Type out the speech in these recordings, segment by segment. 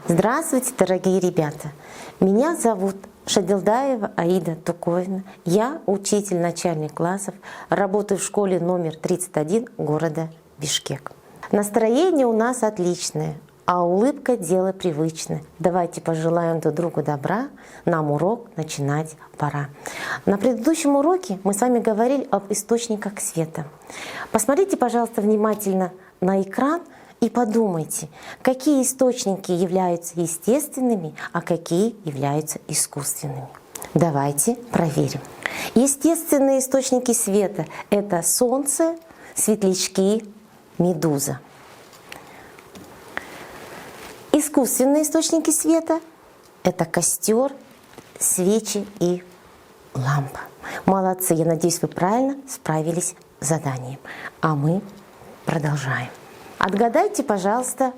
Здравствуйте, дорогие ребята! Меня зовут Шадилдаева Аида Туковина. Я учитель начальных классов, работаю в школе номер 31 города Бишкек. Настроение у нас отличное, а улыбка — дело привычное. Давайте пожелаем друг другу добра, нам урок начинать пора. На предыдущем уроке мы с вами говорили об источниках света. Посмотрите, пожалуйста, внимательно на экран и подумайте, какие источники являются естественными, а какие являются искусственными. Давайте проверим. Естественные источники света — это солнце, светлячки, медуза. Искусственные источники света — это костер, свечи и лампа. Молодцы, я надеюсь, вы правильно справились с заданием. А мы продолжаем. Отгадайте, пожалуйста,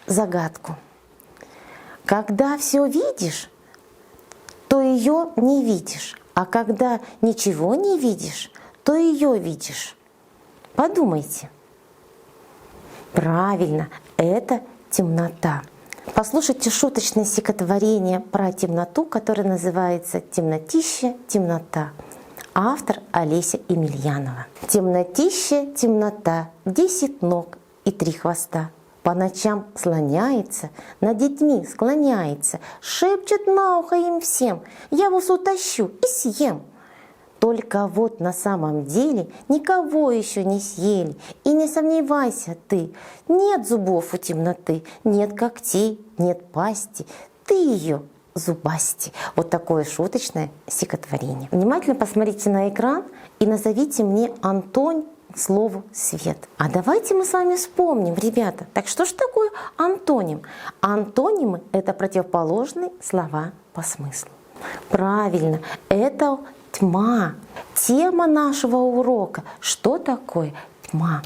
загадку. Когда все видишь, то ее не видишь, а когда ничего не видишь, то ее видишь. Подумайте. Правильно, это темнота. Послушайте шуточное стихотворение про темноту, которое называется «Темнотища, темнота». Автор Олеся Емельянова. Темнотища, темнота, 10 ног и 3 хвоста. По ночам слоняется, над детьми склоняется, шепчет на ухо им всем: я вас утащу и съем. Только вот на самом деле никого еще не съели. И не сомневайся ты, нет зубов у темноты, нет когтей, нет пасти, ты ее зубасти. Вот такое шуточное стихотворение. Внимательно посмотрите на экран и назовите мне антоним слову «свет». А давайте мы с вами вспомним, ребята, так что же такое антоним? Антонимы — это противоположные слова по смыслу. Правильно, это тьма. Тема нашего урока — что такое тьма?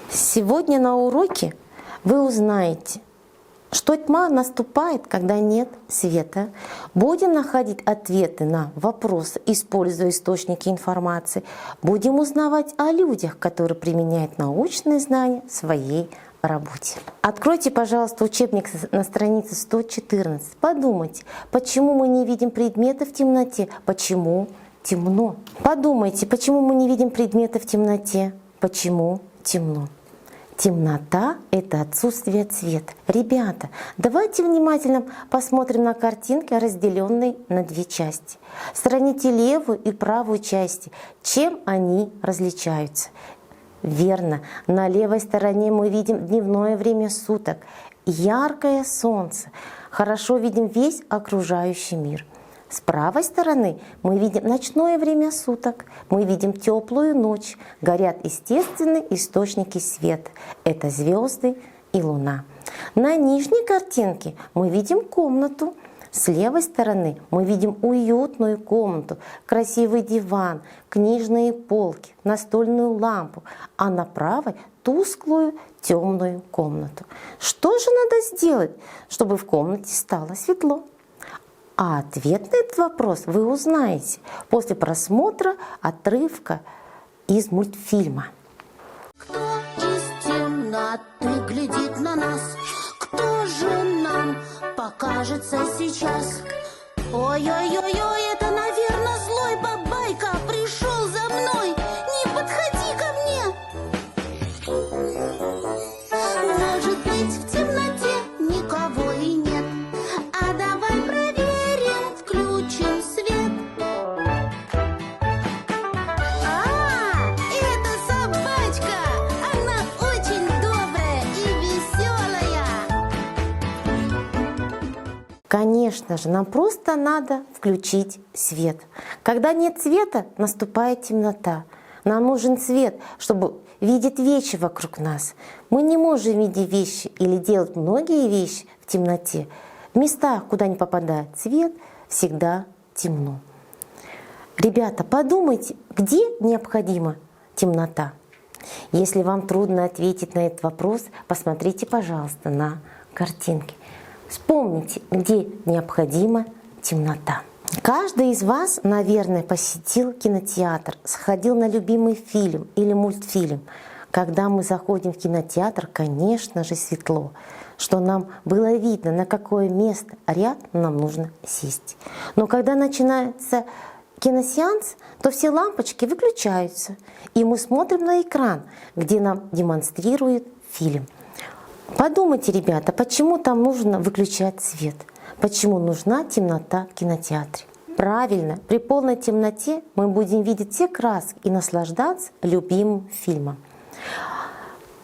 Сегодня на уроке вы узнаете, что тьма наступает, когда нет света. Будем находить ответы на вопросы, используя источники информации. Будем узнавать о людях, которые применяют научные знания в своей работе. Откройте, пожалуйста, учебник на странице 114. Подумайте, почему мы не видим предметы в темноте, почему темно. Подумайте, почему мы не видим предметы в темноте, почему темно. Темнота — это отсутствие цвета. Ребята, давайте внимательно посмотрим на картинки, разделенные на 2 части. Сравните левую и правую части. Чем они различаются? Верно, на левой стороне мы видим дневное время суток, яркое солнце, хорошо видим весь окружающий мир. С правой стороны мы видим ночное время суток, мы видим теплую ночь, горят естественные источники света. Это звезды и луна. На нижней картинке мы видим комнату. С левой стороны мы видим уютную комнату, красивый диван, книжные полки, настольную лампу, а на правой тусклую темную комнату. Что же надо сделать, чтобы в комнате стало светло? А ответ на этот вопрос вы узнаете после просмотра отрывка из мультфильма. Кто из темноты глядит на нас? Кто же нам покажется сейчас? Ой-ой-ой-ой, это, наверное, злой бабайка пришел за мной. Не подходи ко мне. Может быть, в темноте никого и нет. А давай проверим, включим свет. Это собачка. Она очень добрая и веселая. Конечно же, нам просто надо включить свет. Когда нет света, наступает темнота. Нам нужен свет, чтобы видеть вещи вокруг нас. Мы не можем видеть вещи или делать многие вещи в темноте. В местах, куда не попадает свет, всегда темно. Ребята, подумайте, где необходима темнота? Если вам трудно ответить на этот вопрос, посмотрите, пожалуйста, на картинки. Вспомните, где необходима темнота. Каждый из вас, наверное, посетил кинотеатр, сходил на любимый фильм или мультфильм. Когда мы заходим в кинотеатр, конечно же, светло, что нам было видно, на какое место, ряд нам нужно сесть. Но когда начинается киносеанс, то все лампочки выключаются, и мы смотрим на экран, где нам демонстрируют фильм. Подумайте, ребята, почему там нужно выключать свет? Почему нужна темнота в кинотеатре? Правильно, при полной темноте мы будем видеть все краски и наслаждаться любимым фильмом.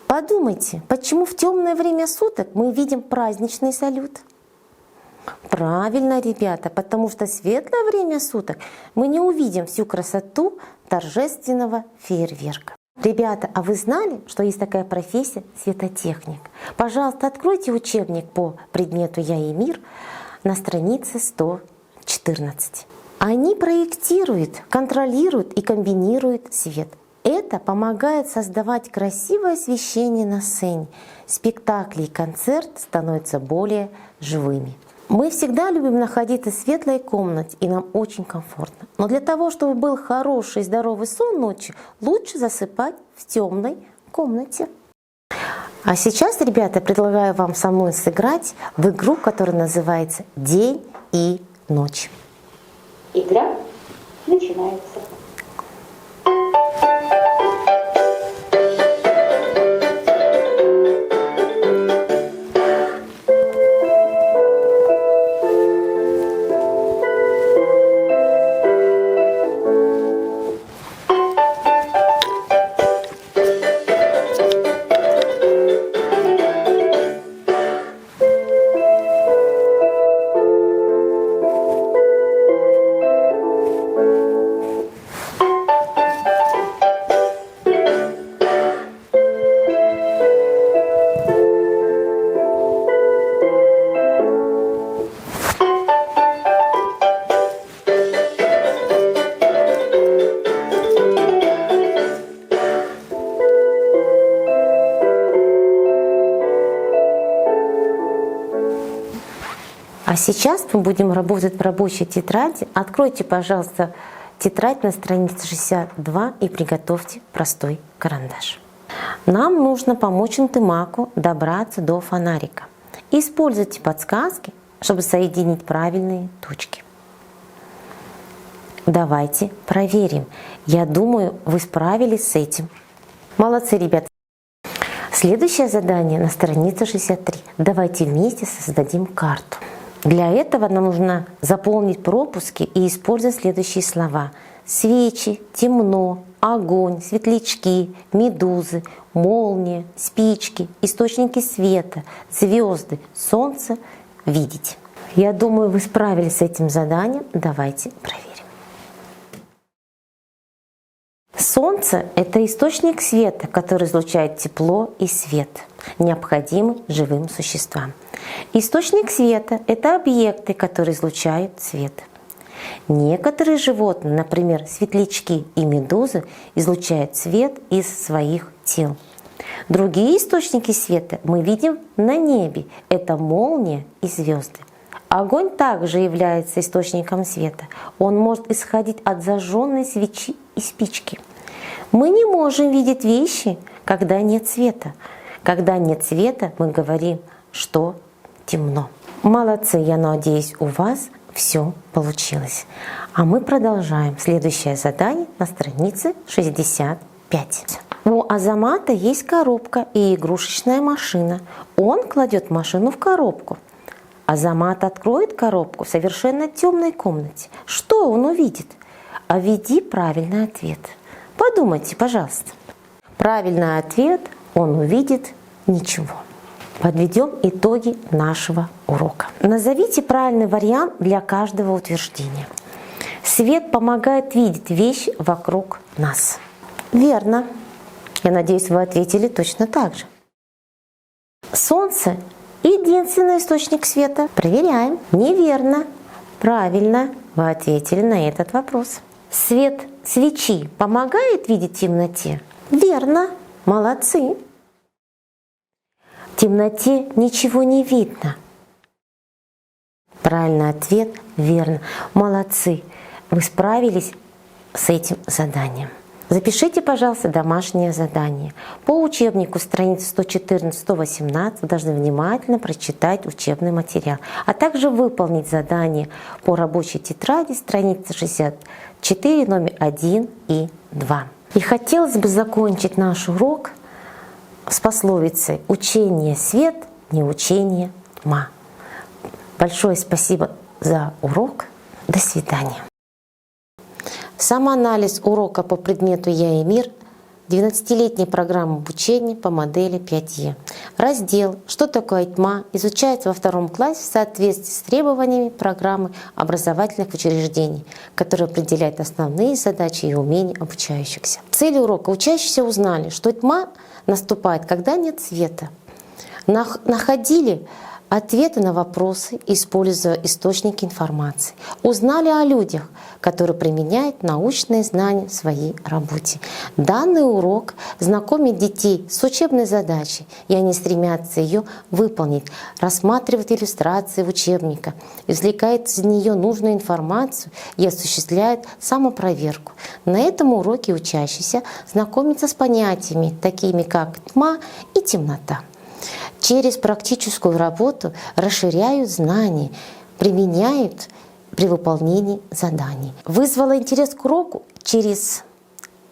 Подумайте, почему в темное время суток мы видим праздничный салют? Правильно, ребята, потому что в светлое время суток мы не увидим всю красоту торжественного фейерверка. Ребята, а вы знали, что есть такая профессия светотехник? Пожалуйста, откройте учебник по предмету «Я и мир» на странице 114. Они проектируют, контролируют и комбинируют свет. Это помогает создавать красивое освещение на сцене. Спектакли и концерт становятся более живыми. Мы всегда любим находиться в светлой комнате, и нам очень комфортно. Но для того, чтобы был хороший и здоровый сон ночью, лучше засыпать в темной комнате. А сейчас, ребята, предлагаю вам со мной сыграть в игру, которая называется «День и ночь». Игра начинается. А сейчас мы будем работать в рабочей тетради. Откройте, пожалуйста, тетрадь на странице 62 и приготовьте простой карандаш. Нам нужно помочь Нтымаку добраться до фонарика. Используйте подсказки, чтобы соединить правильные точки. Давайте проверим. Я думаю, вы справились с этим. Молодцы, ребята. Следующее задание на странице 63. Давайте вместе создадим карту. Для этого нам нужно заполнить пропуски и использовать следующие слова: свечи, темно, огонь, светлячки, медузы, молния, спички, источники света, звезды, солнце, видеть. Я думаю, вы справились с этим заданием. Давайте проверим. Солнце — это источник света, который излучает тепло и свет, необходимый живым существам. Источник света — это объекты, которые излучают свет. Некоторые животные, например, светлячки и медузы, излучают свет из своих тел. Другие источники света мы видим на небе — это молния и звезды. Огонь также является источником света. Он может исходить от зажженной свечи и спички. Мы не можем видеть вещи, когда нет света. Когда нет света, мы говорим, что темно. Молодцы, я надеюсь, у вас все получилось. А мы продолжаем. Следующее задание на странице 65. У Азамата есть коробка и игрушечная машина. Он кладет машину в коробку. Азамат откроет коробку в совершенно темной комнате. Что он увидит? А введи правильный ответ. Подумайте, пожалуйста. Правильный ответ: он увидит ничего. Подведем итоги нашего урока. Назовите правильный вариант для каждого утверждения. Свет помогает видеть вещи вокруг нас. Верно. Я надеюсь, вы ответили точно так же. Солнце — единственный источник света. Проверяем. Неверно. Правильно. Вы ответили на этот вопрос. Свет свечи помогает видеть в темноте? Верно. Молодцы. В темноте ничего не видно. Правильный ответ — верно. Молодцы. Вы справились с этим заданием. Запишите, пожалуйста, домашнее задание. По учебнику страниц 114-118 вы должны внимательно прочитать учебный материал, а также выполнить задание по рабочей тетради страницы 64, номер 1 и 2. И хотелось бы закончить наш урок с пословицей «Учение свет, не учение тьма». Большое спасибо за урок. До свидания. Самоанализ урока по предмету «Я и мир» 12-летняя программа обучения по модели 5Е. Раздел «Что такое тьма» изучается во 2 классе в соответствии с требованиями программы образовательных учреждений, которая определяет основные задачи и умения обучающихся. Цели урока: учащиеся узнали, что тьма наступает, когда нет света. Находили ответы на вопросы, используя источники информации. Узнали о людях, которые применяют научные знания в своей работе. Данный урок знакомит детей с учебной задачей, и они стремятся ее выполнить, рассматривают иллюстрации учебника, извлекают из нее нужную информацию и осуществляют самопроверку. На этом уроке учащиеся знакомятся с понятиями, такими как тьма и темнота. Через практическую работу расширяют знания, применяют при выполнении заданий. Вызвало интерес к уроку через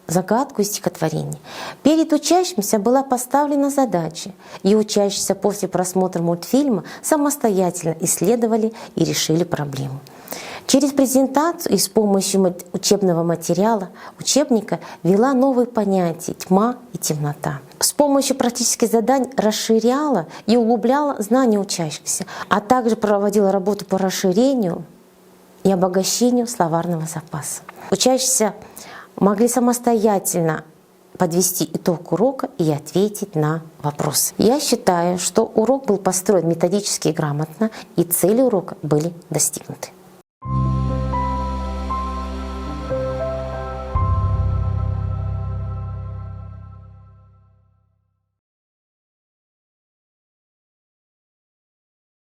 загадку и стихотворение. Перед учащимся была поставлена задача, и учащиеся после просмотра мультфильма самостоятельно исследовали и решили проблему. Через презентацию и с помощью учебного материала учебника ввела новые понятия «тьма» и «темнота». С помощью практических заданий расширяла и углубляла знания учащихся, а также проводила работу по расширению и обогащению словарного запаса. Учащиеся могли самостоятельно подвести итог урока и ответить на вопросы. Я считаю, что урок был построен методически и грамотно, и цели урока были достигнуты.